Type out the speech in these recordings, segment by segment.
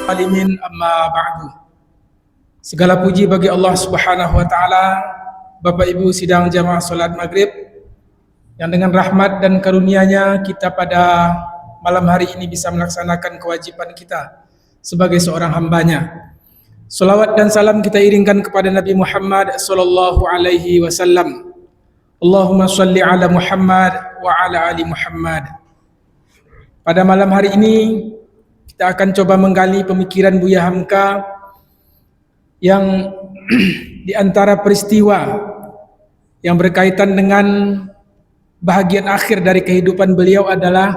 Alimin amma ba'du. Segala puji bagi Allah Subhanahu wa taala, Bapak Ibu sidang jamaah salat Maghrib, yang dengan rahmat dan karunia-Nya kita pada malam hari ini bisa melaksanakan kewajiban kita sebagai seorang hamba-Nya. Salawat dan salam kita iringkan kepada Nabi Muhammad sallallahu alaihi wasallam. Allahumma shalli ala Muhammad wa ala ali Muhammad. Pada malam hari ini kita akan coba menggali pemikiran Buya Hamka yang di antara peristiwa yang berkaitan dengan bahagian akhir dari kehidupan beliau adalah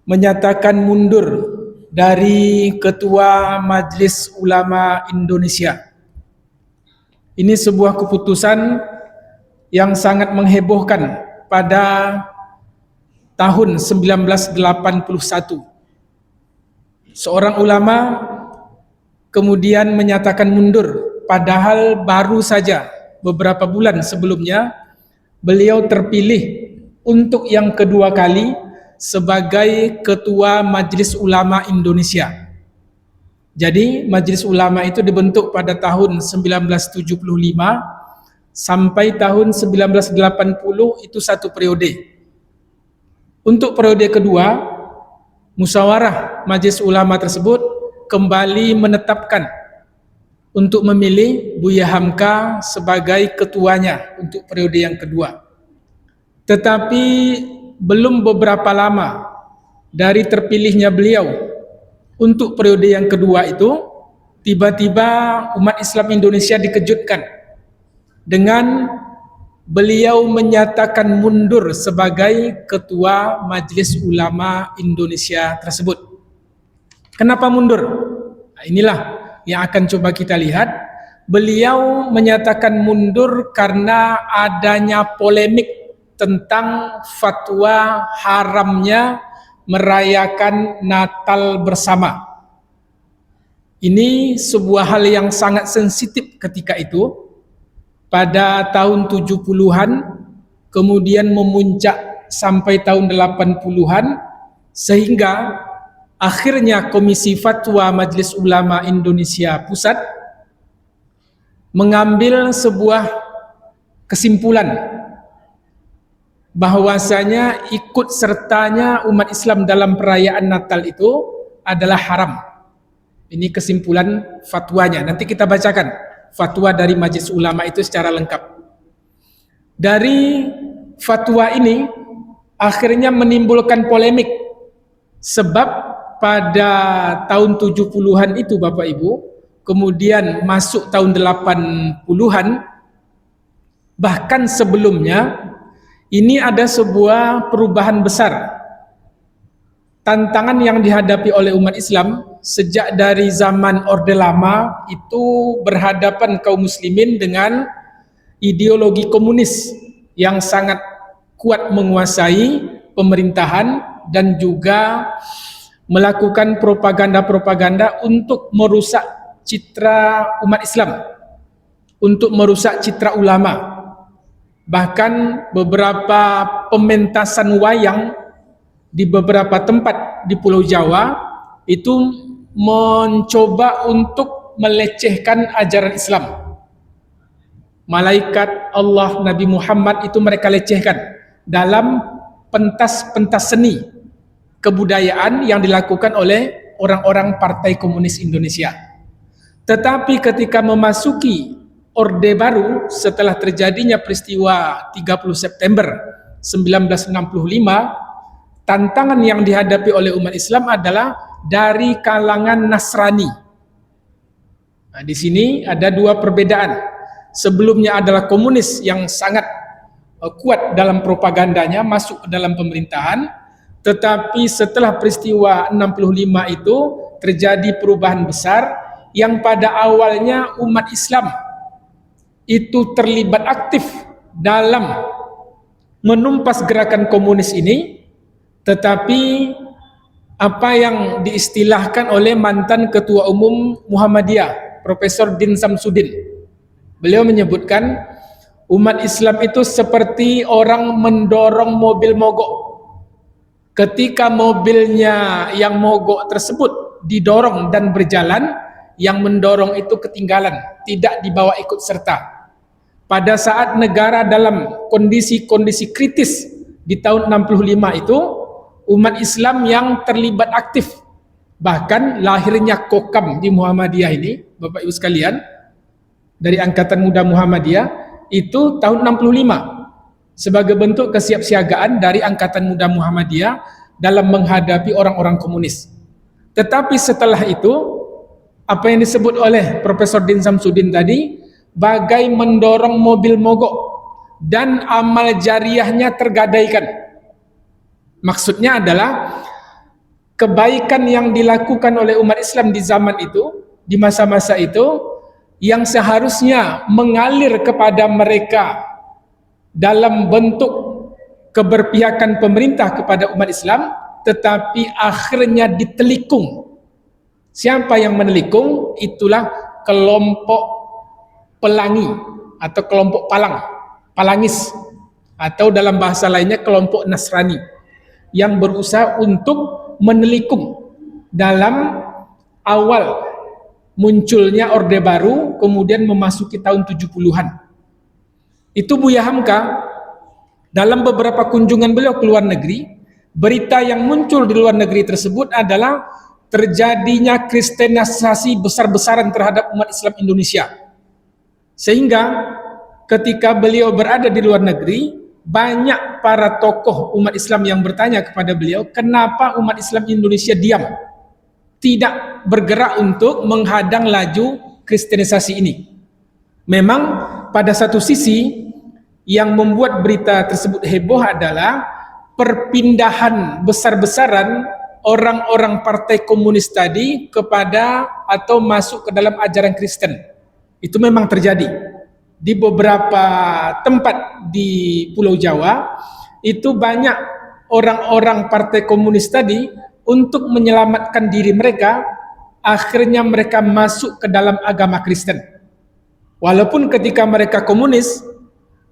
menyatakan mundur dari Ketua Majelis Ulama Indonesia. Ini sebuah keputusan yang sangat menghebohkan pada tahun 1981. Seorang ulama kemudian menyatakan mundur, padahal baru saja beberapa bulan sebelumnya beliau terpilih untuk yang kedua kali sebagai Ketua Majelis Ulama Indonesia. Jadi Majelis Ulama itu dibentuk pada tahun 1975 sampai tahun 1980, itu satu periode. Untuk periode kedua, musyawarah Majelis Ulama tersebut kembali menetapkan untuk memilih Buya Hamka sebagai ketuanya untuk periode yang kedua. Tetapi belum beberapa lama dari terpilihnya beliau untuk periode yang kedua itu, tiba-tiba umat Islam Indonesia dikejutkan dengan beliau menyatakan mundur sebagai Ketua Majelis Ulama Indonesia tersebut. Kenapa mundur? Nah, inilah yang akan coba kita lihat. Beliau menyatakan mundur karena adanya polemik tentang fatwa haramnya merayakan Natal bersama. Ini sebuah hal yang sangat sensitif ketika itu. Pada tahun 70-an, kemudian memuncak sampai tahun 80-an, sehingga akhirnya Komisi Fatwa Majelis Ulama Indonesia Pusat mengambil sebuah kesimpulan bahwasanya ikut sertanya umat Islam dalam perayaan Natal itu adalah haram. Ini kesimpulan fatwanya. Nanti kita bacakan fatwa dari Majelis Ulama itu secara lengkap. Dari fatwa ini akhirnya menimbulkan polemik, sebab pada tahun 70-an itu Bapak Ibu, kemudian masuk tahun 80-an, bahkan sebelumnya ini ada sebuah perubahan besar. Tantangan yang dihadapi oleh umat Islam sejak dari zaman Orde Lama itu berhadapan kaum muslimin dengan ideologi komunis yang sangat kuat menguasai pemerintahan dan juga melakukan propaganda-propaganda untuk merusak citra umat Islam, untuk merusak citra ulama. Bahkan beberapa pementasan wayang di beberapa tempat di Pulau Jawa itu mencoba untuk melecehkan ajaran Islam. Malaikat Allah, Nabi Muhammad itu mereka lecehkan dalam pentas-pentas seni kebudayaan yang dilakukan oleh orang-orang Partai Komunis Indonesia. Tetapi ketika memasuki Orde Baru setelah terjadinya peristiwa 30 September 1965, tantangan yang dihadapi oleh umat Islam adalah dari kalangan Nasrani. Nah, di sini ada dua perbedaan. Sebelumnya adalah komunis yang sangat kuat dalam propagandanya, masuk ke dalam pemerintahan. Tetapi setelah peristiwa 65 itu terjadi perubahan besar yang pada awalnya umat Islam itu terlibat aktif dalam menumpas gerakan komunis ini. Tetapi apa yang diistilahkan oleh mantan Ketua Umum Muhammadiyah, Profesor Din Samsudin, beliau menyebutkan Umat Islam itu seperti orang mendorong mobil mogok. Ketika mobilnya yang mogok tersebut didorong dan berjalan, yang mendorong itu ketinggalan, tidak dibawa ikut serta. Pada saat negara dalam kondisi-kondisi kritis di tahun 65 itu, umat Islam yang terlibat aktif. Bahkan lahirnya Kokam di Muhammadiyah ini, Bapak Ibu sekalian, dari Angkatan Muda Muhammadiyah, itu tahun 65. Sebagai bentuk kesiapsiagaan dari Angkatan Muda Muhammadiyah dalam menghadapi orang-orang komunis. Tetapi setelah itu, apa yang disebut oleh Profesor Din Samsudin tadi, bagai mendorong mobil mogok dan amal jariahnya tergadaikan. Maksudnya adalah kebaikan yang dilakukan oleh umat Islam di zaman itu, di masa-masa itu, yang seharusnya mengalir kepada mereka dalam bentuk keberpihakan pemerintah kepada umat Islam, tetapi akhirnya ditelikung. Siapa yang menelikung? Itulah kelompok pelangi atau kelompok palangis, atau dalam bahasa lainnya kelompok Nasrani, yang berusaha untuk menelikung dalam awal munculnya Orde Baru, kemudian memasuki tahun 70-an. Itu Buya Hamka dalam beberapa kunjungan beliau ke luar negeri, berita yang muncul di luar negeri tersebut adalah terjadinya kristenisasi besar-besaran terhadap umat Islam Indonesia. Sehingga ketika beliau berada di luar negeri, banyak para tokoh umat Islam yang bertanya kepada beliau, kenapa umat Islam Indonesia diam, tidak bergerak untuk menghadang laju kristenisasi ini. Memang pada satu sisi yang membuat berita tersebut heboh adalah perpindahan besar-besaran orang-orang partai komunis tadi kepada atau masuk ke dalam ajaran Kristen. Itu memang terjadi di beberapa tempat di Pulau Jawa. Itu banyak orang-orang partai komunis tadi, untuk menyelamatkan diri mereka, akhirnya mereka masuk ke dalam agama Kristen. Walaupun ketika mereka komunis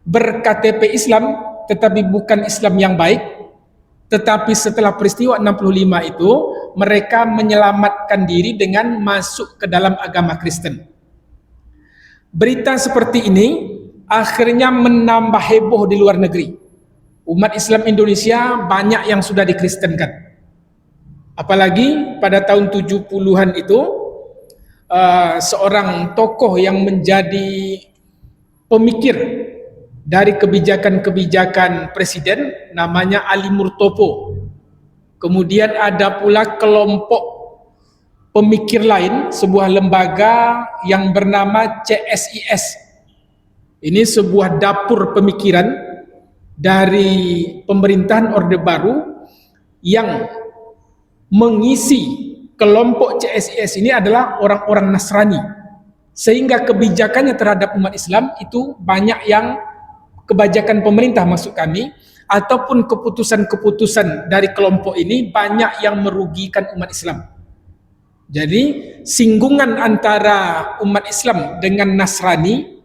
ber-KTP Islam, tetapi bukan Islam yang baik. Tetapi setelah peristiwa 65 itu, mereka menyelamatkan diri dengan masuk ke dalam agama Kristen. Berita seperti ini akhirnya menambah heboh di luar negeri. Umat Islam Indonesia banyak yang sudah dikristenkan. Apalagi pada tahun 70-an itu, seorang tokoh yang menjadi pemikir dari kebijakan-kebijakan presiden, namanya Ali Murtopo. Kemudian ada pula kelompok pemikir lain, sebuah lembaga yang bernama CSIS. Ini sebuah dapur pemikiran dari pemerintahan Orde Baru, yang mengisi kelompok CSIS ini adalah orang-orang Nasrani, sehingga kebijakannya terhadap umat Islam itu banyak yang kebijakan pemerintah, maksud kami, ataupun keputusan-keputusan dari kelompok ini banyak yang merugikan umat Islam. Jadi singgungan antara umat Islam dengan Nasrani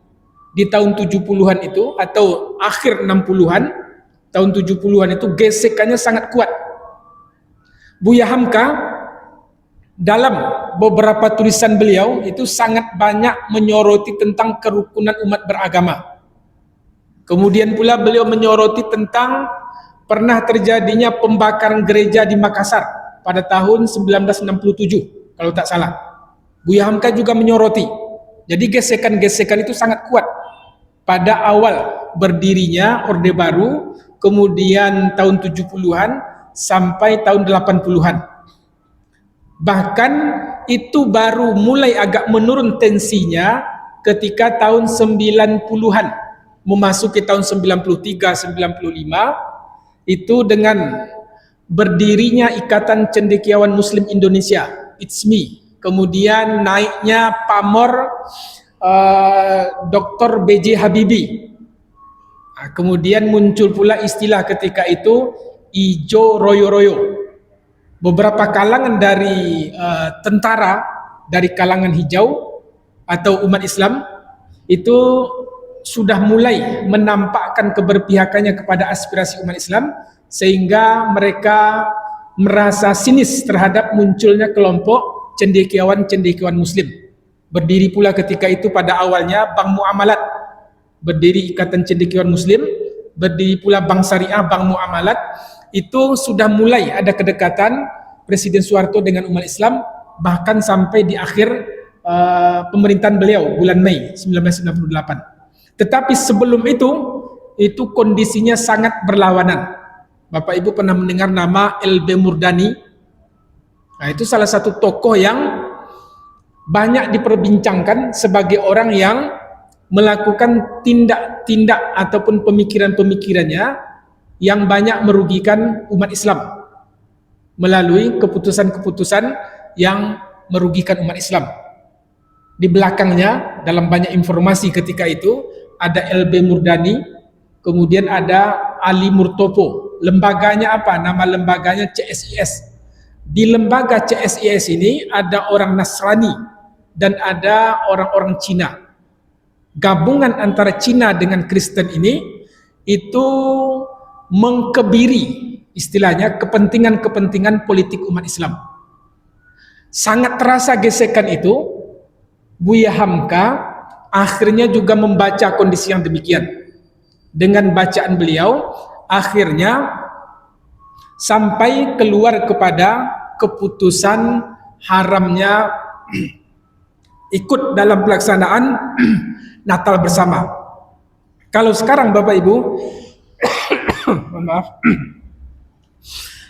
di tahun 70-an itu, atau akhir 60-an, tahun 70-an itu gesekannya sangat kuat. Buya Hamka dalam beberapa tulisan beliau itu sangat banyak menyoroti tentang kerukunan umat beragama. Kemudian pula beliau menyoroti tentang pernah terjadinya pembakaran gereja di Makassar pada tahun 1967, kalau tak salah. Buya Hamka juga menyoroti. Jadi gesekan-gesekan itu sangat kuat pada awal berdirinya Orde Baru, kemudian tahun 70-an sampai tahun 80-an. Bahkan itu baru mulai agak menurun tensinya ketika tahun 90-an. Memasuki tahun 93-95 itu dengan berdirinya Ikatan Cendekiawan Muslim Indonesia, ICMI, kemudian naiknya pamor Dr. B.J. Habibie. Kemudian muncul pula istilah ketika itu Ijo Royo-Royo. Beberapa kalangan dari tentara dari kalangan hijau atau umat Islam itu sudah mulai menampakkan keberpihakannya kepada aspirasi umat Islam, sehingga mereka merasa sinis terhadap munculnya kelompok cendekiawan-cendekiawan Muslim. Berdiri pula ketika itu pada awalnya Bank Muamalat, berdiri Ikatan Cendekiawan Muslim, berdiri pula Bank Syariah, Bank Muamalat. Itu sudah mulai ada kedekatan Presiden Soeharto dengan umat Islam, bahkan sampai di akhir pemerintahan beliau bulan Mei 1998. Tetapi sebelum itu kondisinya sangat berlawanan. Bapak Ibu pernah mendengar nama LB Murdani? Nah, itu salah satu tokoh yang banyak diperbincangkan sebagai orang yang melakukan tindak-tindak ataupun pemikiran-pemikirannya yang banyak merugikan umat Islam melalui keputusan-keputusan yang merugikan umat Islam. Di belakangnya dalam banyak informasi ketika itu ada LB Murdani, kemudian ada Ali Murtopo. Lembaganya apa? Nama lembaganya CSIS. Di lembaga CSIS ini ada orang Nasrani dan ada orang-orang Cina. Gabungan antara Cina dengan Kristen ini itu mengkebiri istilahnya kepentingan-kepentingan politik umat Islam. Sangat terasa gesekan itu. Buya Hamka akhirnya juga membaca kondisi yang demikian. Dengan bacaan beliau akhirnya sampai keluar kepada keputusan haramnya ikut dalam pelaksanaan Natal bersama. Kalau sekarang Bapak Ibu maaf,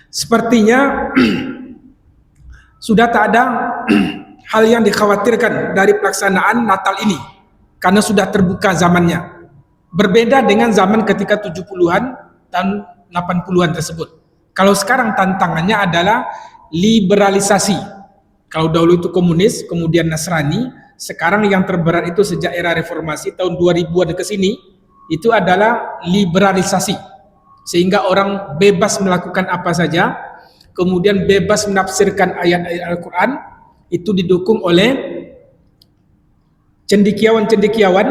sepertinya sudah tak ada hal yang dikhawatirkan dari pelaksanaan Natal ini karena sudah terbuka zamannya. Berbeda dengan zaman ketika 70-an dan 80-an tersebut. Kalau sekarang tantangannya adalah liberalisasi. Kalau dahulu itu komunis, kemudian Nasrani, sekarang yang terberat itu sejak era reformasi tahun 2000-an ke sini, itu adalah liberalisasi. Sehingga orang bebas melakukan apa saja, kemudian bebas menafsirkan ayat-ayat Al-Quran, itu didukung oleh cendekiawan-cendekiawan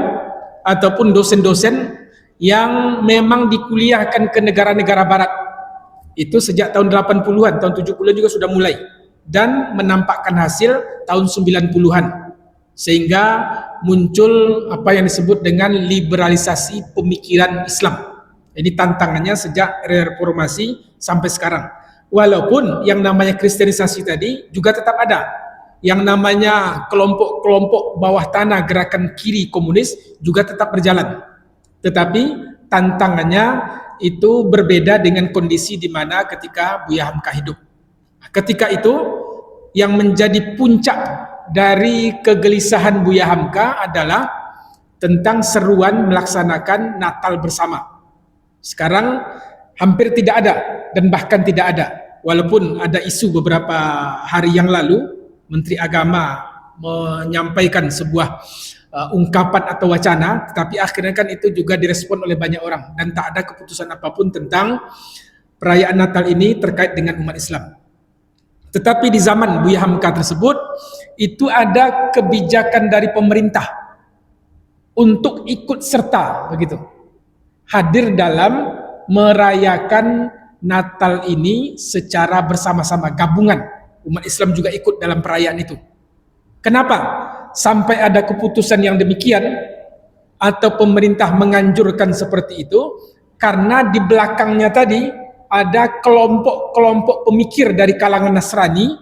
ataupun dosen-dosen yang memang dikuliahkan ke negara-negara barat. Itu sejak tahun 80-an, tahun 70-an juga sudah mulai. Dan menampakkan hasil tahun 90-an. Sehingga muncul apa yang disebut dengan liberalisasi pemikiran Islam. Ini tantangannya sejak reformasi sampai sekarang. Walaupun yang namanya kristenisasi tadi juga tetap ada. Yang namanya kelompok-kelompok bawah tanah gerakan kiri komunis juga tetap berjalan. Tetapi tantangannya itu berbeda dengan kondisi di mana ketika Buya Hamka hidup. Ketika itu yang menjadi puncak dari kegelisahan Buya Hamka adalah tentang seruan melaksanakan Natal bersama. Sekarang hampir tidak ada dan bahkan tidak ada. Walaupun ada isu beberapa hari yang lalu Menteri Agama menyampaikan sebuah ungkapan atau wacana, tetapi akhirnya kan itu juga direspon oleh banyak orang dan tak ada keputusan apapun tentang perayaan Natal ini terkait dengan umat Islam. Tetapi di zaman Buya Hamka tersebut itu ada kebijakan dari pemerintah untuk ikut serta begitu, hadir dalam merayakan Natal ini secara bersama-sama, gabungan. Umat Islam juga ikut dalam perayaan itu. Kenapa sampai ada keputusan yang demikian atau pemerintah menganjurkan seperti itu? Karena di belakangnya tadi ada kelompok-kelompok pemikir dari kalangan Nasrani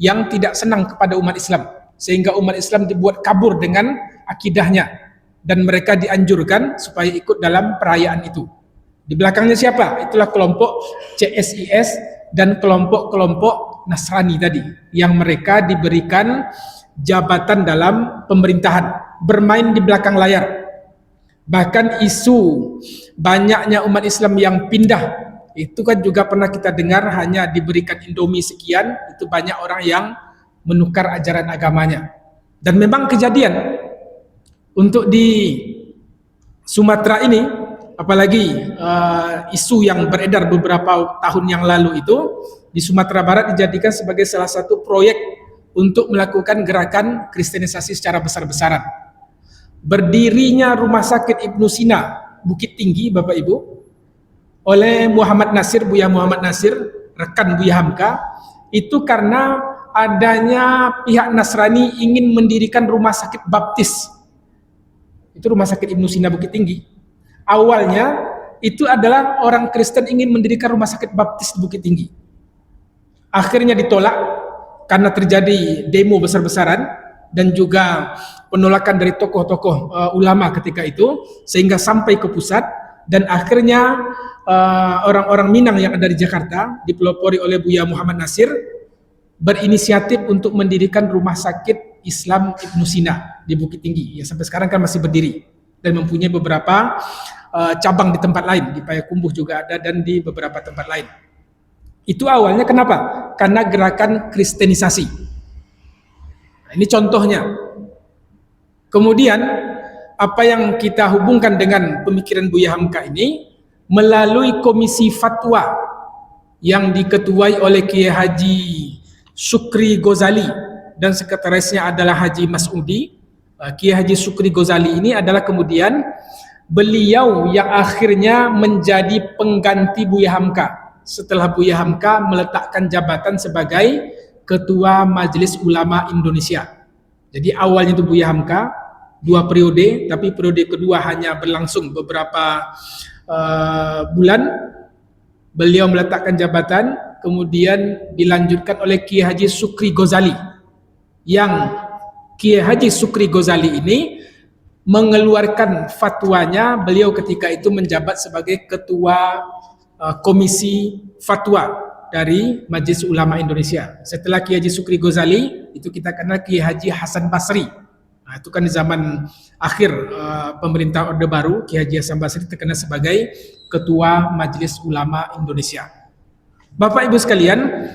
yang tidak senang kepada umat Islam, sehingga umat Islam dibuat kabur dengan akidahnya dan mereka dianjurkan supaya ikut dalam perayaan itu. Di belakangnya siapa? Itulah kelompok CSIS dan kelompok-kelompok Nasrani tadi yang mereka diberikan jabatan dalam pemerintahan, bermain di belakang layar. Bahkan isu banyaknya umat Islam yang pindah itu kan juga pernah kita dengar, hanya diberikan Indomie sekian, itu banyak orang yang menukar ajaran agamanya. Dan memang kejadian untuk di Sumatera ini, apalagi isu yang beredar beberapa tahun yang lalu itu, di Sumatera Barat dijadikan sebagai salah satu proyek untuk melakukan gerakan kristenisasi secara besar-besaran. berdirinya Rumah Sakit Ibnu Sina Bukit Tinggi, Bapak Ibu, oleh Muhammad Nasir, Buya Muhammad Nasir, rekan Buya Hamka, itu karena adanya pihak Nasrani ingin mendirikan rumah sakit baptis. Itu Rumah Sakit Ibnu Sina Bukit Tinggi. Awalnya itu adalah orang Kristen ingin mendirikan rumah sakit baptis di Bukit Tinggi. Akhirnya ditolak karena terjadi demo besar-besaran dan juga penolakan dari tokoh-tokoh ulama ketika itu, sehingga sampai ke pusat, dan akhirnya orang-orang Minang yang ada di Jakarta dipelopori oleh Buya Muhammad Nasir berinisiatif untuk mendirikan Rumah Sakit Islam Ibnu Sina di Bukit Tinggi, ya sampai sekarang kan masih berdiri dan mempunyai beberapa cabang di tempat lain, di Payakumbuh juga ada dan di beberapa tempat lain. Itu awalnya kenapa? Karena gerakan kristenisasi. Nah, ini contohnya. Kemudian apa yang kita hubungkan dengan pemikiran Buya Hamka ini melalui komisi fatwa yang diketuai oleh Kiai Haji Syukri Ghazali dan sekretarisnya adalah Haji Mas'udi. Kiai Haji Syukri Ghazali ini adalah kemudian beliau yang akhirnya menjadi pengganti Buya Hamka setelah Buya Hamka meletakkan jabatan sebagai Ketua Majelis Ulama Indonesia. Jadi awalnya itu Buya Hamka 2 periode, tapi periode kedua hanya berlangsung beberapa bulan. Beliau meletakkan jabatan, kemudian dilanjutkan oleh Kiai Haji Syukri Ghazali, yang Kiai Haji Syukri Ghazali ini mengeluarkan fatwanya beliau ketika itu menjabat sebagai Ketua Komisi Fatwa dari Majelis Ulama Indonesia. Setelah Kiai Haji Syukri Ghazali, itu kita kenal Kiai Haji Hasan Basri. Nah, itu kan di zaman akhir pemerintah Orde Baru, Kiai Haji Hasan Basri terkenal sebagai Ketua Majelis Ulama Indonesia. Bapak Ibu sekalian,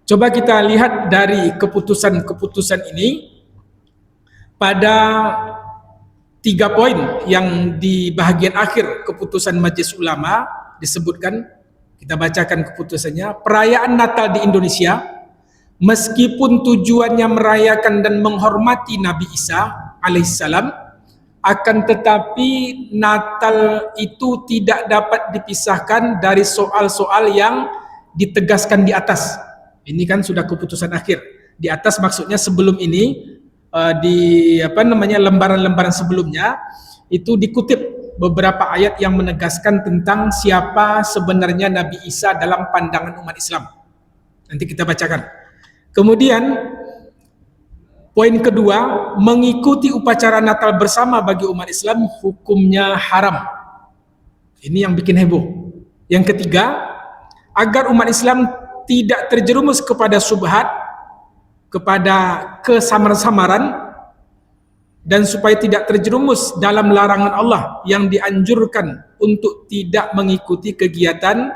coba kita lihat dari keputusan-keputusan ini pada 3 poin yang di bahagian akhir keputusan Majelis Ulama disebutkan. Kita bacakan keputusannya. Perayaan Natal di Indonesia, meskipun tujuannya merayakan dan menghormati Nabi Isa alaihissalam, akan tetapi Natal itu tidak dapat dipisahkan dari soal-soal yang ditegaskan di atas. Ini kan sudah keputusan akhir. Di atas maksudnya sebelum ini, di lembaran-lembaran sebelumnya itu dikutip beberapa ayat yang menegaskan tentang siapa sebenarnya Nabi Isa dalam pandangan umat Islam. Nanti kita bacakan. Kemudian poin kedua, mengikuti upacara Natal bersama bagi umat Islam hukumnya haram. Ini yang bikin heboh. Yang ketiga, agar umat Islam tidak terjerumus kepada syubhat, kepada kesamar-samaran, dan supaya tidak terjerumus dalam larangan Allah yang dianjurkan untuk tidak mengikuti kegiatan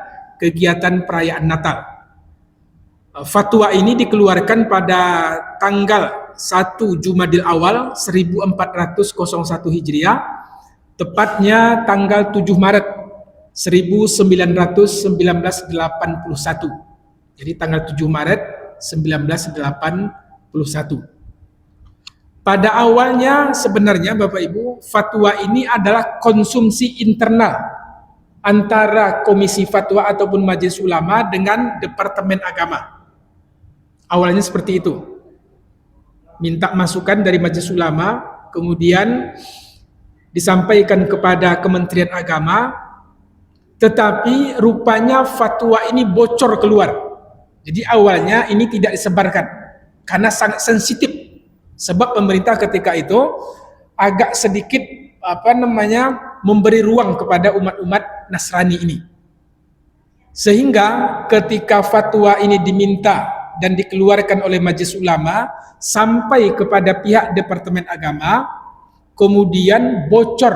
perayaan Natal. Fatwa ini dikeluarkan pada tanggal 1 Jumadil Awal 1401 Hijriah, tepatnya tanggal 7 Maret 1981. Jadi tanggal 7 Maret 1981. Pada awalnya sebenarnya Bapak Ibu, fatwa ini adalah konsumsi internal antara Komisi Fatwa ataupun Majelis Ulama dengan Departemen Agama. Awalnya seperti itu. Minta masukan dari Majelis Ulama, kemudian disampaikan kepada Kementerian Agama, tetapi rupanya fatwa ini bocor keluar. Jadi awalnya ini tidak disebarkan karena sangat sensitif. Sebab pemerintah ketika itu agak sedikit memberi ruang kepada umat-umat Nasrani ini. Sehingga ketika fatwa ini diminta dan dikeluarkan oleh Majelis Ulama sampai kepada pihak Departemen Agama, kemudian bocor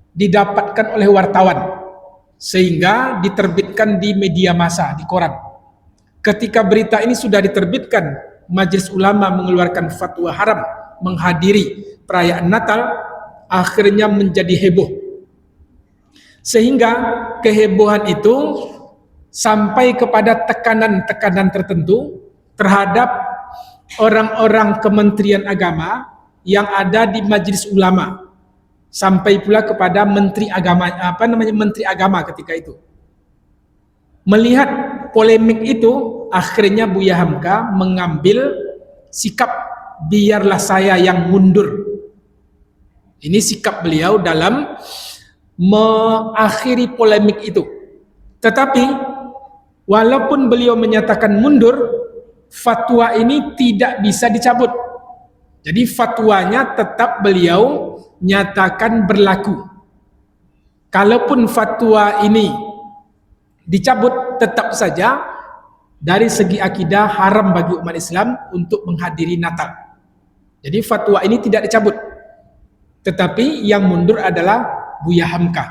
didapatkan oleh wartawan sehingga diterbitkan di media massa, di koran. Ketika berita ini sudah diterbitkan, Majelis Ulama mengeluarkan fatwa haram menghadiri perayaan Natal, akhirnya menjadi heboh. Sehingga kehebohan itu sampai kepada tekanan-tekanan tertentu terhadap orang-orang Kementerian Agama yang ada di Majelis Ulama. sampai pula kepada menteri agama, menteri agama ketika itu. Melihat polemik itu, akhirnya Buya Hamka mengambil sikap biarlah saya yang mundur. Ini sikap beliau dalam mengakhiri polemik itu. Tetapi walaupun beliau menyatakan mundur, fatwa ini tidak bisa dicabut. Jadi fatwanya tetap beliau nyatakan berlaku. Kalaupun fatwa ini dicabut, tetap saja dari segi akidah haram bagi umat Islam untuk menghadiri Natal. Jadi fatwa ini tidak dicabut. Tetapi yang mundur adalah Buya Hamka.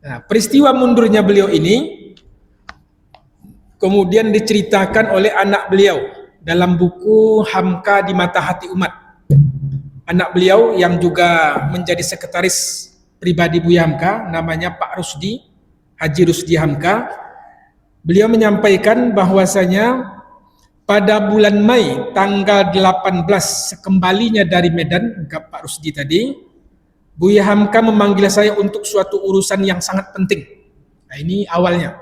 Nah, peristiwa mundurnya beliau ini kemudian diceritakan oleh anak beliau dalam buku Hamka di Mata Hati Umat. Anak beliau yang juga menjadi sekretaris pribadi Buya Hamka, namanya Pak Rusdi, Haji Rusdi Hamka. Beliau menyampaikan bahwasanya pada bulan Mei tanggal 18 sekembalinya dari Medan, Pak Rusdi tadi, Buya Hamka memanggil saya untuk suatu urusan yang sangat penting. Nah, ini awalnya.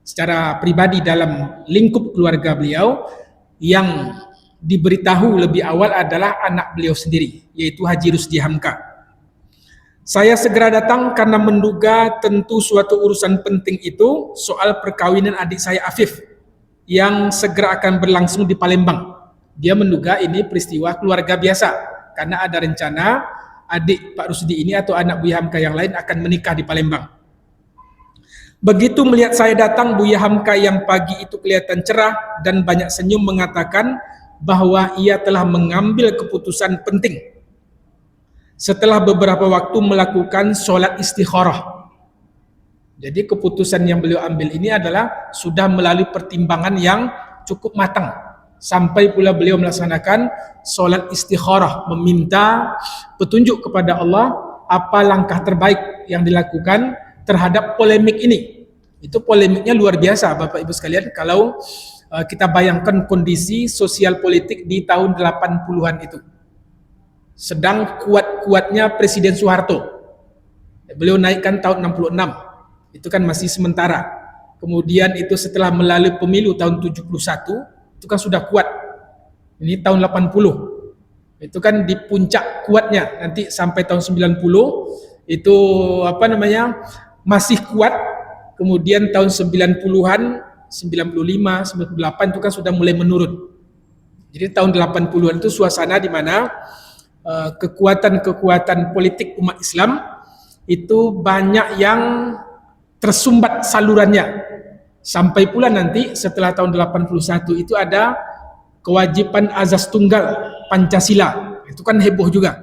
Secara pribadi dalam lingkup keluarga beliau, yang diberitahu lebih awal adalah anak beliau sendiri, yaitu Haji Rusdi Hamka. Saya segera datang karena menduga tentu suatu urusan penting itu soal perkawinan adik saya Afif yang segera akan berlangsung di Palembang. Dia menduga ini peristiwa keluarga biasa karena ada rencana adik Pak Rusdi ini atau anak Buya Hamka yang lain akan menikah di Palembang. Begitu melihat saya datang, Buya Hamka yang pagi itu kelihatan cerah dan banyak senyum mengatakan bahwa ia telah mengambil keputusan penting setelah beberapa waktu melakukan sholat istikharah. Jadi keputusan yang beliau ambil ini adalah sudah melalui pertimbangan yang cukup matang. Sampai pula beliau melaksanakan sholat istikharah, meminta petunjuk kepada Allah apa langkah terbaik yang dilakukan terhadap polemik ini. Itu polemiknya luar biasa Bapak Ibu sekalian kalau kita bayangkan kondisi sosial politik di tahun 80-an itu. Sedang kuat-kuatnya Presiden Soeharto. Beliau naikkan tahun 66. Itu kan masih sementara. Kemudian itu setelah melalui pemilu tahun 71, itu kan sudah kuat. Ini tahun 80. Itu kan di puncak kuatnya. Nanti sampai tahun 90 itu masih kuat. Kemudian tahun 90-an, 95, 98 itu kan sudah mulai menurun. Jadi tahun 80-an itu suasana di mana kekuatan-kekuatan politik umat Islam itu banyak yang tersumbat salurannya. Sampai pula nanti setelah tahun 81 itu ada kewajiban azas tunggal Pancasila. Itu kan heboh juga.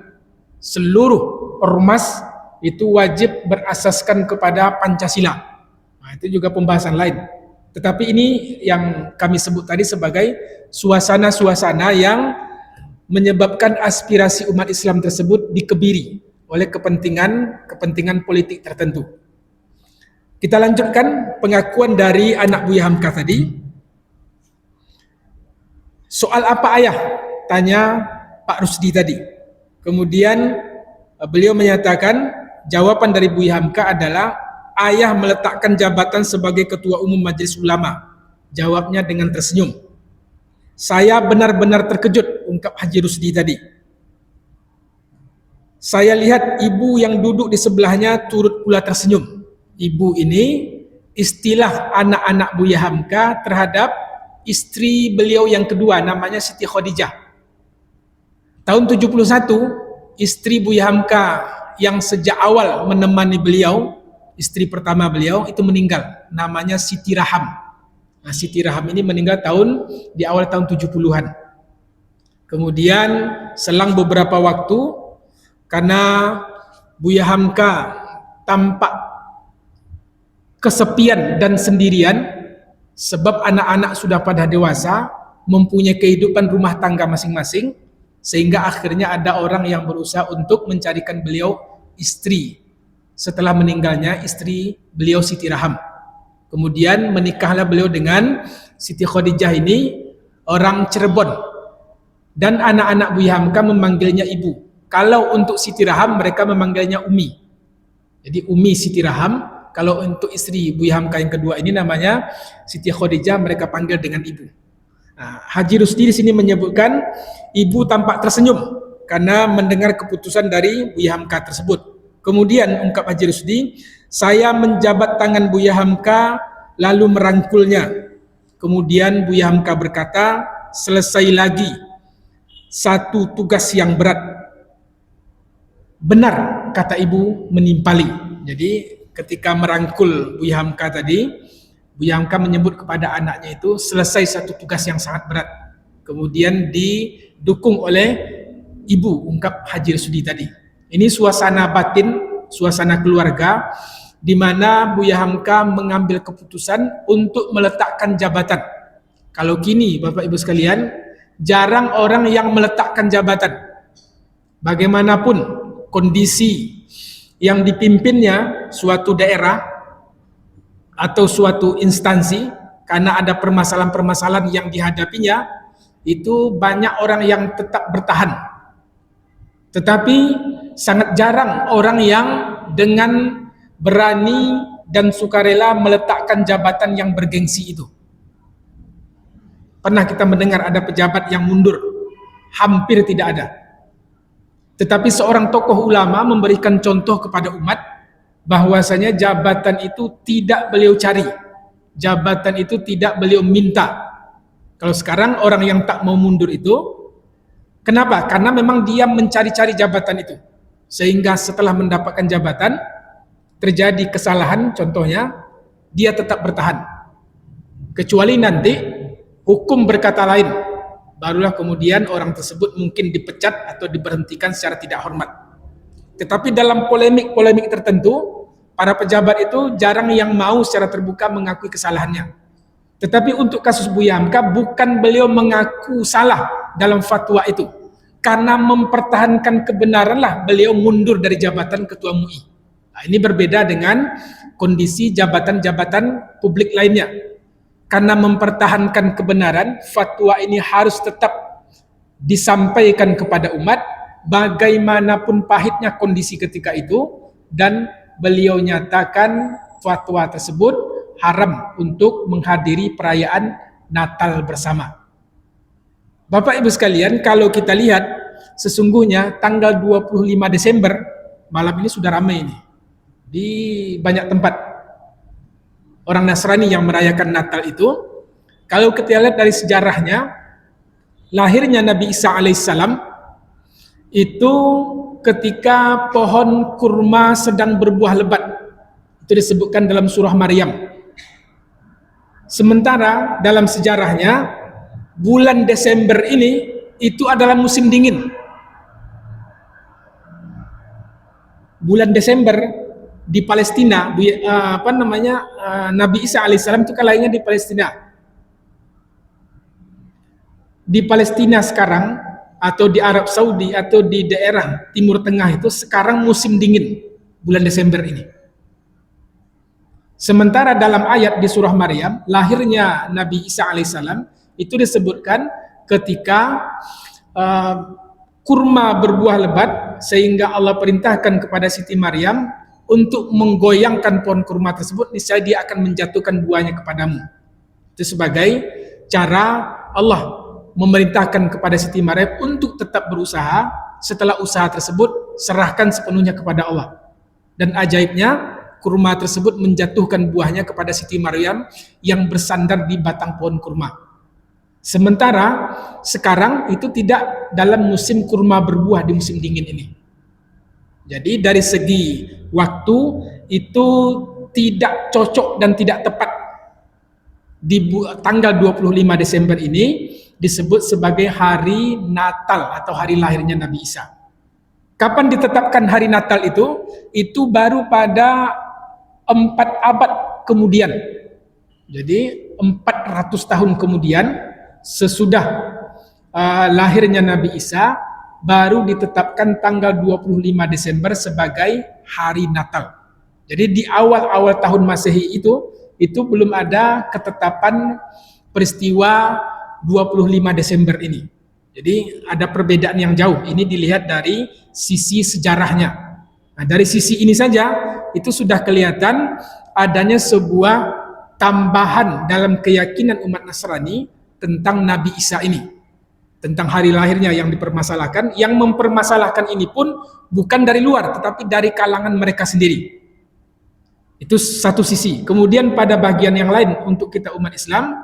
Seluruh ormas itu wajib berasaskan kepada Pancasila. Nah, itu juga pembahasan lain. Tetapi ini yang kami sebut tadi sebagai suasana-suasana yang menyebabkan aspirasi umat Islam tersebut dikebiri oleh kepentingan politik tertentu. Kita lanjutkan pengakuan dari anak Buya Hamka tadi. Soal apa ayah? Tanya Pak Rusdi tadi. Kemudian beliau menyatakan jawaban dari Buya Hamka adalah ayah meletakkan jabatan sebagai ketua umum Majelis Ulama. Jawabnya dengan tersenyum. Saya benar-benar terkejut, ungkap Haji Rusdi tadi. Saya lihat ibu yang duduk di sebelahnya turut pula tersenyum. Ibu ini istilah anak-anak Buya Hamka terhadap istri beliau yang kedua, namanya Siti Khadijah. Tahun 71, istri Buya Hamka yang sejak awal menemani beliau, istri pertama beliau itu meninggal, namanya Siti Raham. Nah, Siti Raham ini meninggal di awal tahun 70-an. Kemudian selang beberapa waktu, karena Buya Hamka tampak kesepian dan sendirian, sebab anak-anak sudah pada dewasa, mempunyai kehidupan rumah tangga masing-masing, sehingga akhirnya ada orang yang berusaha untuk mencarikan beliau istri. Setelah meninggalnya istri beliau Siti Raham, kemudian menikahlah beliau dengan Siti Khadijah ini, orang Cirebon, dan anak-anak Buya Hamka memanggilnya ibu. Kalau untuk Siti Raham mereka memanggilnya Umi. Jadi Umi Siti Raham. Kalau untuk istri Buya Hamka yang kedua ini namanya Siti Khadijah, mereka panggil dengan ibu. Nah, Haji Rusdi di sini menyebutkan ibu tampak tersenyum karena mendengar keputusan dari Buya Hamka tersebut. Kemudian ungkap Haji Rusdi, saya menjabat tangan Buya Hamka lalu merangkulnya. Kemudian Buya Hamka berkata, selesai lagi satu tugas yang berat. Benar kata ibu, menimpali. Jadi ketika merangkul Buya Hamka tadi, Buya Hamka menyebut kepada anaknya itu selesai satu tugas yang sangat berat. Kemudian didukung oleh ibu, ungkap Haji Rusdi tadi. Ini suasana batin, suasana keluarga, di mana Buya Hamka mengambil keputusan untuk meletakkan jabatan. Kalau kini Bapak Ibu sekalian, jarang orang yang meletakkan jabatan. Bagaimanapun kondisi yang dipimpinnya suatu daerah atau suatu instansi, karena ada permasalahan-permasalahan yang dihadapinya, itu banyak orang yang tetap bertahan. Tetapi sangat jarang orang yang dengan berani dan sukarela meletakkan jabatan yang bergengsi itu. Pernah kita mendengar ada pejabat yang mundur? Hampir tidak ada. Tetapi seorang tokoh ulama memberikan contoh kepada umat bahwasanya jabatan itu tidak beliau cari, jabatan itu tidak beliau minta. Kalau sekarang orang yang tak mau mundur itu, kenapa? Karena memang dia mencari-cari jabatan itu, sehingga setelah mendapatkan jabatan terjadi kesalahan, contohnya dia tetap bertahan, kecuali nanti hukum berkata lain, barulah kemudian orang tersebut mungkin dipecat atau diberhentikan secara tidak hormat. Tetapi dalam polemik-polemik tertentu, para pejabat itu jarang yang mau secara terbuka mengakui kesalahannya. Tetapi untuk kasus Buya Hamka, bukan beliau mengaku salah dalam fatwa itu. Karena mempertahankan kebenaranlah beliau mundur dari jabatan Ketua MUI. Nah, ini berbeda dengan kondisi jabatan-jabatan publik lainnya. Karena mempertahankan kebenaran, fatwa ini harus tetap disampaikan kepada umat, bagaimanapun pahitnya kondisi ketika itu, dan beliau nyatakan fatwa tersebut haram untuk menghadiri perayaan Natal bersama. Bapak Ibu sekalian, kalau kita lihat sesungguhnya tanggal 25 Desember malam ini sudah ramai ini di banyak tempat orang Nasrani yang merayakan Natal itu. Kalau kita lihat dari sejarahnya, lahirnya Nabi Isa alaihissalam itu ketika pohon kurma sedang berbuah lebat. Itu disebutkan dalam surah Maryam. Sementara dalam sejarahnya, bulan Desember ini itu adalah musim dingin. Bulan Desember di Palestina, Nabi Isa alaihissalam itu kan lahirnya di Palestina. Di Palestina sekarang, atau di Arab Saudi, atau di daerah Timur Tengah itu sekarang musim dingin, bulan Desember ini. Sementara dalam ayat di surah Maryam, lahirnya Nabi Isa alaihissalam itu disebutkan ketika kurma berbuah lebat, sehingga Allah perintahkan kepada Siti Maryam untuk menggoyangkan pohon kurma tersebut, niscaya dia akan menjatuhkan buahnya kepadamu. Itu sebagai cara Allah memerintahkan kepada Siti Maryam untuk tetap berusaha. Setelah usaha tersebut, serahkan sepenuhnya kepada Allah. Dan ajaibnya, kurma tersebut menjatuhkan buahnya kepada Siti Maryam yang bersandar di batang pohon kurma. Sementara sekarang itu tidak dalam musim kurma berbuah di musim dingin ini. Jadi dari segi waktu itu tidak cocok dan tidak tepat. Di tanggal 25 Desember ini disebut sebagai hari Natal atau hari lahirnya Nabi Isa. Kapan ditetapkan hari Natal itu? Itu baru pada 4 abad kemudian. Jadi 400 tahun kemudian sesudah lahirnya Nabi Isa, baru ditetapkan tanggal 25 Desember sebagai hari Natal. Jadi di awal-awal tahun Masehi itu belum ada ketetapan peristiwa 25 Desember ini. Jadi ada perbedaan yang jauh. Ini dilihat dari sisi sejarahnya. Nah, dari sisi ini saja itu sudah kelihatan adanya sebuah tambahan dalam keyakinan umat Nasrani tentang Nabi Isa ini, tentang hari lahirnya yang dipermasalahkan. Yang mempermasalahkan ini pun bukan dari luar, tetapi dari kalangan mereka sendiri. Itu satu sisi. Kemudian pada bagian yang lain, untuk kita umat Islam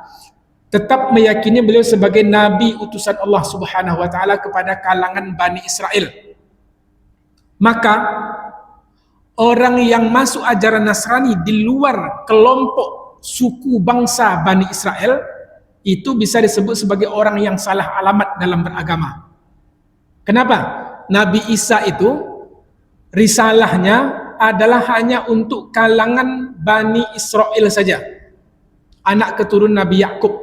tetap meyakini beliau sebagai nabi utusan Allah Subhanahu wa taala kepada kalangan Bani Israel. Maka orang yang masuk ajaran Nasrani di luar kelompok suku bangsa Bani Israel itu bisa disebut sebagai orang yang salah alamat dalam beragama. Kenapa? Nabi Isa itu risalahnya adalah hanya untuk kalangan Bani Israel saja, anak keturunan Nabi Yakub.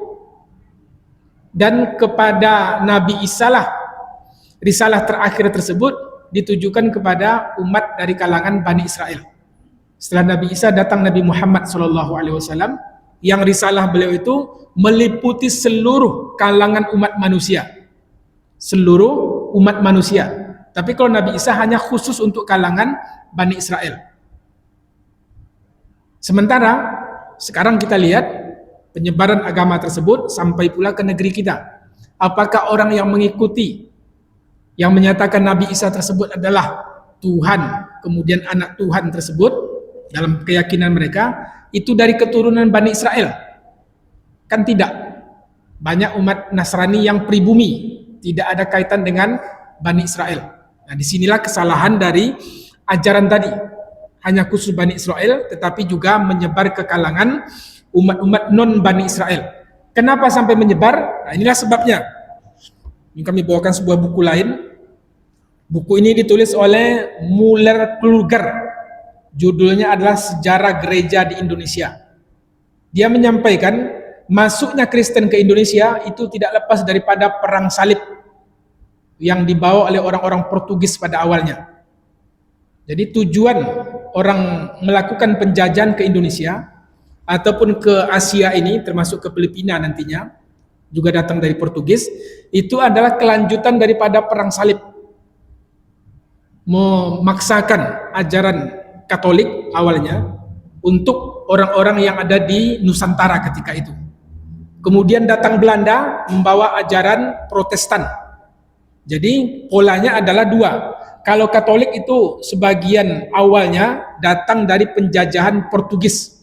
Dan kepada Nabi Isa lah risalah terakhir tersebut ditujukan kepada umat dari kalangan Bani Israel. Setelah Nabi Isa datang Nabi Muhammad SAW, yang risalah beliau itu meliputi seluruh kalangan umat manusia. Seluruh umat manusia. Tapi kalau Nabi Isa hanya khusus untuk kalangan Bani Israel. Sementara sekarang kita lihat penyebaran agama tersebut sampai pula ke negeri kita. Apakah orang yang mengikuti, yang menyatakan Nabi Isa tersebut adalah Tuhan, kemudian anak Tuhan tersebut, dalam keyakinan mereka, itu dari keturunan Bani Israel? Kan tidak. Banyak umat Nasrani yang pribumi, tidak ada kaitan dengan Bani Israel. Nah, disinilah kesalahan dari ajaran tadi. Hanya khusus Bani Israel, tetapi juga menyebar ke kalangan umat-umat non-Bani Israel. Kenapa sampai menyebar? Nah, inilah sebabnya. Ini kami bawakan sebuah buku lain. Buku ini ditulis oleh Müller-Klüger. Judulnya adalah Sejarah Gereja di Indonesia. Dia menyampaikan masuknya Kristen ke Indonesia itu tidak lepas daripada perang salib yang dibawa oleh orang-orang Portugis pada awalnya. Jadi tujuan orang melakukan penjajahan ke Indonesia ataupun ke Asia ini, termasuk ke Filipina nantinya, juga datang dari Portugis, itu adalah kelanjutan daripada perang salib. Memaksakan ajaran Katolik awalnya untuk orang-orang yang ada di Nusantara ketika itu. Kemudian datang Belanda membawa ajaran Protestan. Jadi polanya adalah dua. Kalau Katolik itu sebagian awalnya datang dari penjajahan Portugis.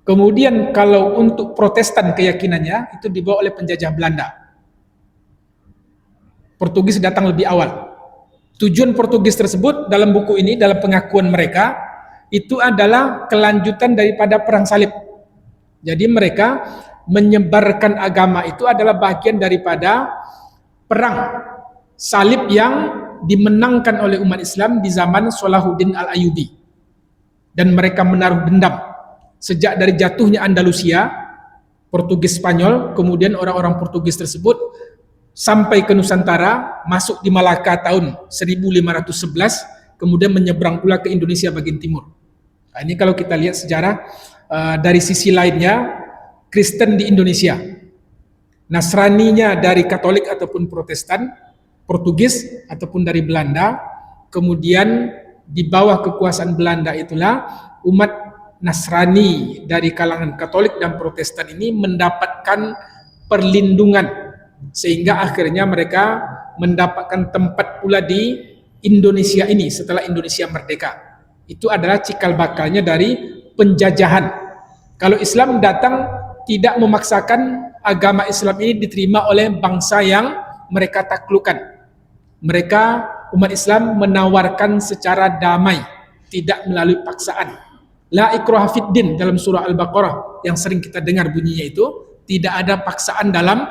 Kemudian kalau untuk Protestan keyakinannya itu dibawa oleh penjajah Belanda. Portugis datang lebih awal. Tujuan Portugis tersebut dalam buku ini, dalam pengakuan mereka, itu adalah kelanjutan daripada perang salib. Jadi mereka menyebarkan agama itu adalah bagian daripada perang salib yang dimenangkan oleh umat Islam di zaman Salahuddin Al-Ayyubi. Dan mereka menaruh dendam. Sejak dari jatuhnya Andalusia, Portugis Spanyol, kemudian orang-orang Portugis tersebut sampai ke Nusantara, masuk di Malaka tahun 1511, kemudian menyeberang pula ke Indonesia bagian timur. Nah, ini kalau kita lihat sejarah dari sisi lainnya, Kristen di Indonesia, Nasraninya dari Katolik ataupun Protestan, Portugis ataupun dari Belanda, kemudian di bawah kekuasaan Belanda itulah umat Nasrani dari kalangan Katolik dan Protestan ini mendapatkan perlindungan, sehingga akhirnya mereka mendapatkan tempat pula di Indonesia ini setelah Indonesia merdeka. Itu adalah cikal bakalnya dari penjajahan. Kalau Islam datang tidak memaksakan agama Islam ini diterima oleh bangsa yang mereka taklukkan. Mereka, umat Islam, menawarkan secara damai, tidak melalui paksaan. La ikraha fid din dalam surah Al-Baqarah yang sering kita dengar bunyinya itu, tidak ada paksaan dalam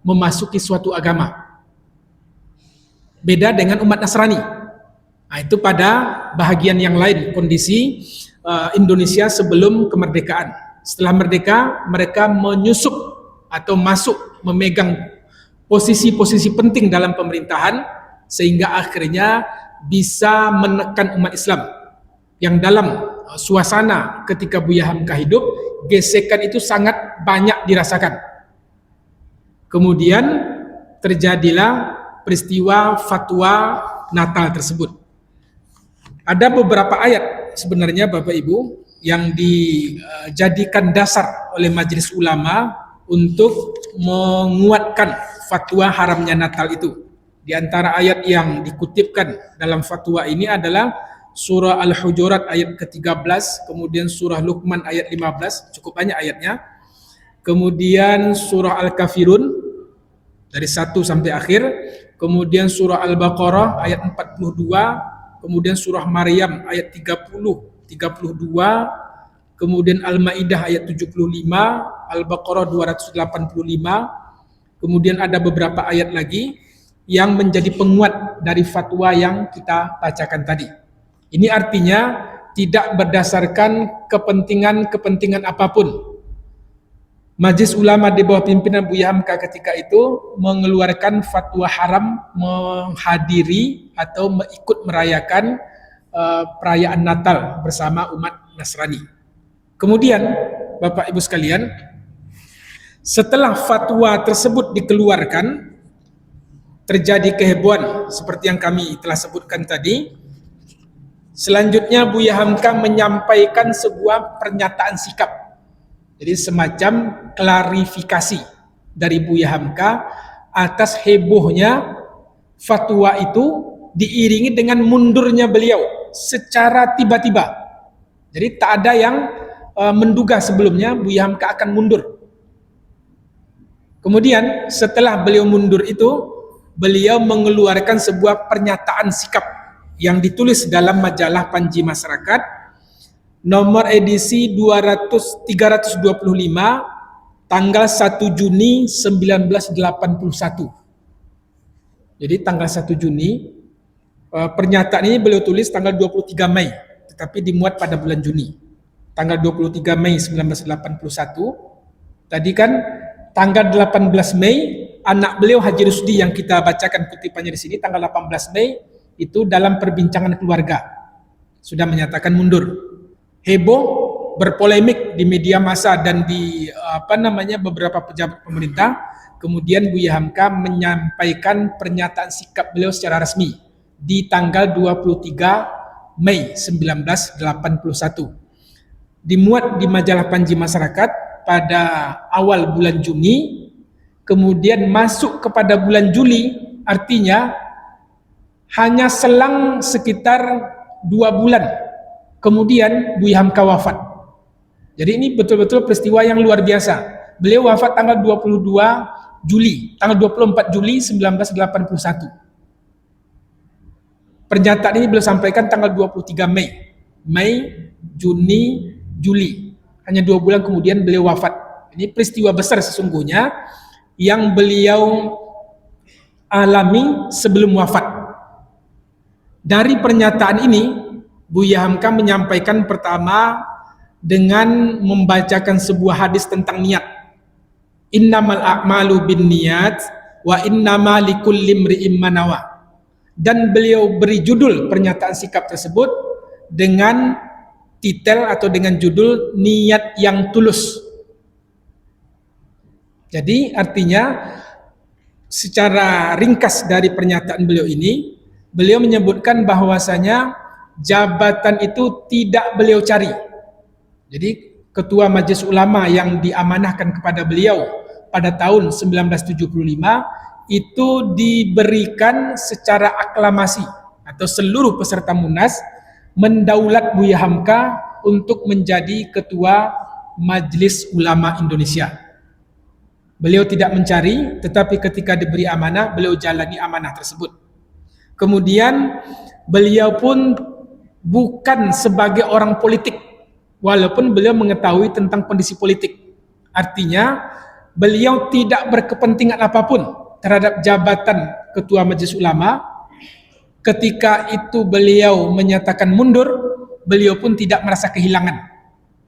memasuki suatu agama. Beda dengan umat Nasrani. Nah, itu pada bahagian yang lain kondisi Indonesia sebelum kemerdekaan. Setelah merdeka, mereka menyusup atau masuk memegang posisi-posisi penting dalam pemerintahan, sehingga akhirnya bisa menekan umat Islam yang dalam suasana ketika Buya Hamka hidup, gesekan itu sangat banyak dirasakan. Kemudian terjadilah peristiwa fatwa Natal tersebut. Ada beberapa ayat sebenarnya Bapak Ibu yang dijadikan dasar oleh Majelis Ulama untuk menguatkan fatwa haramnya Natal itu. Di antara ayat yang dikutipkan dalam fatwa ini adalah surah Al-Hujurat ayat ke-13, kemudian surah Luqman ayat 15, cukup banyak ayatnya. Kemudian surah Al-Kafirun dari 1 sampai akhir, kemudian surah Al-Baqarah ayat 42, kemudian surah Maryam ayat 30, 32, kemudian Al-Maidah ayat 75, Al-Baqarah 285, kemudian ada beberapa ayat lagi yang menjadi penguat dari fatwa yang kita bacakan tadi. Ini artinya tidak berdasarkan kepentingan apapun. Majelis Ulama di bawah pimpinan Buya Hamka ketika itu mengeluarkan fatwa haram menghadiri atau ikut merayakan perayaan Natal bersama umat Nasrani. Kemudian Bapak Ibu sekalian, setelah fatwa tersebut dikeluarkan, terjadi kehebohan seperti yang kami telah sebutkan tadi. Selanjutnya Buya Hamka menyampaikan sebuah pernyataan sikap. Jadi semacam klarifikasi dari Buya Hamka atas hebohnya fatwa itu diiringi dengan mundurnya beliau secara tiba-tiba. Jadi tak ada yang menduga sebelumnya Buya Hamka akan mundur. Kemudian setelah beliau mundur itu, beliau mengeluarkan sebuah pernyataan sikap yang ditulis dalam majalah Panji Masyarakat nomor edisi 325 tanggal 1 Juni 1981. Jadi tanggal 1 Juni, pernyataan ini beliau tulis tanggal 23 Mei, tetapi dimuat pada bulan Juni. Tanggal 23 Mei 1981, tadi kan tanggal 18 Mei, anak beliau Haji Rusdi yang kita bacakan kutipannya di sini, tanggal 18 Mei, itu dalam perbincangan keluarga, sudah menyatakan mundur. Heboh, berpolemik di media massa dan di beberapa pejabat pemerintah. Kemudian Buya Hamka menyampaikan pernyataan sikap beliau secara resmi di tanggal 23 Mei 1981. Dimuat di majalah Panji Masyarakat pada awal bulan Juni, kemudian masuk kepada bulan Juli, artinya hanya selang sekitar 2 bulan kemudian Buya Hamka wafat. Jadi ini betul-betul peristiwa yang luar biasa. Beliau wafat tanggal 22 Juli, tanggal 24 Juli 1981. Pernyataan ini beliau sampaikan tanggal 23 Mei. Mei, Juni, Juli. Hanya 2 bulan kemudian beliau wafat. Ini peristiwa besar sesungguhnya yang beliau alami sebelum wafat. Dari pernyataan ini, Buya Hamka menyampaikan pertama dengan membacakan sebuah hadis tentang niat. Innamal a'malu binniyat wa innama likulli imri'in ma nawa. Dan beliau beri judul pernyataan sikap tersebut dengan titel atau dengan judul niat yang tulus. Jadi artinya secara ringkas dari pernyataan beliau ini, beliau menyebutkan bahwasanya jabatan itu tidak beliau cari. Jadi ketua Majelis Ulama yang diamanahkan kepada beliau pada tahun 1975 itu diberikan secara aklamasi atau seluruh peserta Munas mendaulat Buya Hamka untuk menjadi ketua Majelis Ulama Indonesia. Beliau tidak mencari, tetapi ketika diberi amanah, beliau jalani amanah tersebut. Kemudian beliau pun bukan sebagai orang politik, walaupun beliau mengetahui tentang kondisi politik. Artinya, beliau tidak berkepentingan apapun terhadap jabatan Ketua Majelis Ulama. Ketika itu beliau menyatakan mundur, beliau pun tidak merasa kehilangan.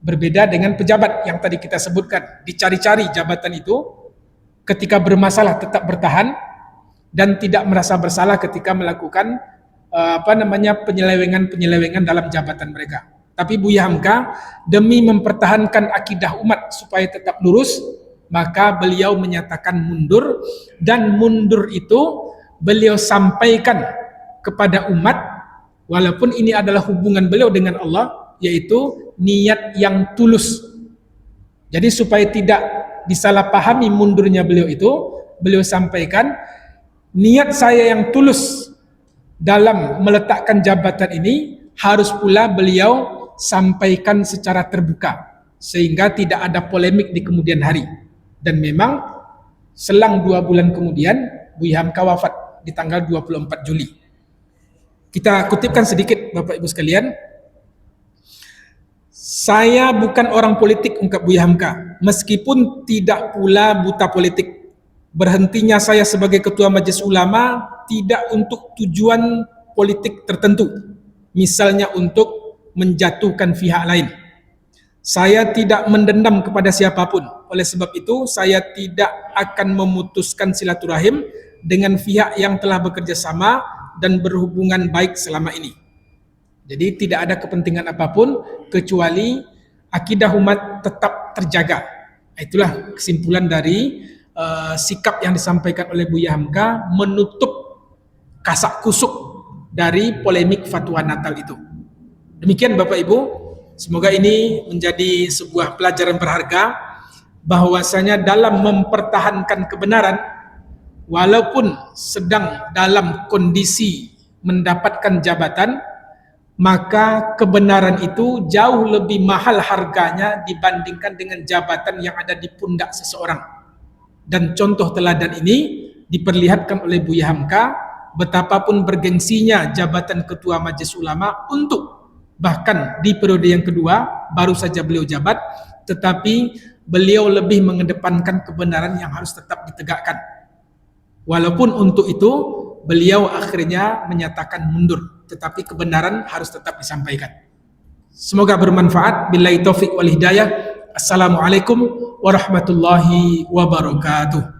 Berbeda dengan pejabat yang tadi kita sebutkan, dicari-cari jabatan itu, ketika bermasalah tetap bertahan, dan tidak merasa bersalah ketika melakukan penyelewengan dalam jabatan mereka. Tapi Buya Hamka demi mempertahankan akidah umat supaya tetap lurus, maka beliau menyatakan mundur, dan mundur itu beliau sampaikan kepada umat, walaupun ini adalah hubungan beliau dengan Allah, yaitu niat yang tulus. Jadi supaya tidak disalahpahami mundurnya beliau itu, beliau sampaikan niat saya yang tulus dalam meletakkan jabatan ini harus pula beliau sampaikan secara terbuka, sehingga tidak ada polemik di kemudian hari. Dan memang selang 2 bulan kemudian Buya Hamka wafat di tanggal 24 Juli. Kita kutipkan sedikit Bapak Ibu sekalian. Saya bukan orang politik, ungkap Buya Hamka, meskipun tidak pula buta politik. Berhentinya saya sebagai ketua Majelis Ulama tidak untuk tujuan politik tertentu, misalnya untuk menjatuhkan pihak lain. Saya tidak mendendam kepada siapapun. Oleh sebab itu, saya tidak akan memutuskan silaturahim dengan pihak yang telah bekerja sama dan berhubungan baik selama ini. Jadi tidak ada kepentingan apapun kecuali akidah umat tetap terjaga. Itulah kesimpulan dari sikap yang disampaikan oleh Buya Hamka menutup kasak kusuk dari polemik fatwa Natal itu. Demikian Bapak Ibu, semoga ini menjadi sebuah pelajaran berharga bahwasanya dalam mempertahankan kebenaran, walaupun sedang dalam kondisi mendapatkan jabatan, maka kebenaran itu jauh lebih mahal harganya dibandingkan dengan jabatan yang ada di pundak seseorang. Dan contoh teladan ini diperlihatkan oleh Buya Hamka, betapapun bergengsinya jabatan Ketua Majelis Ulama untuk bahkan di periode yang kedua baru saja beliau jabat, tetapi beliau lebih mengedepankan kebenaran yang harus tetap ditegakkan. Walaupun untuk itu beliau akhirnya menyatakan mundur, tetapi kebenaran harus tetap disampaikan. Semoga bermanfaat. Billahi taufiq wal hidayah. Assalamualaikum warahmatullahi wabarakatuh.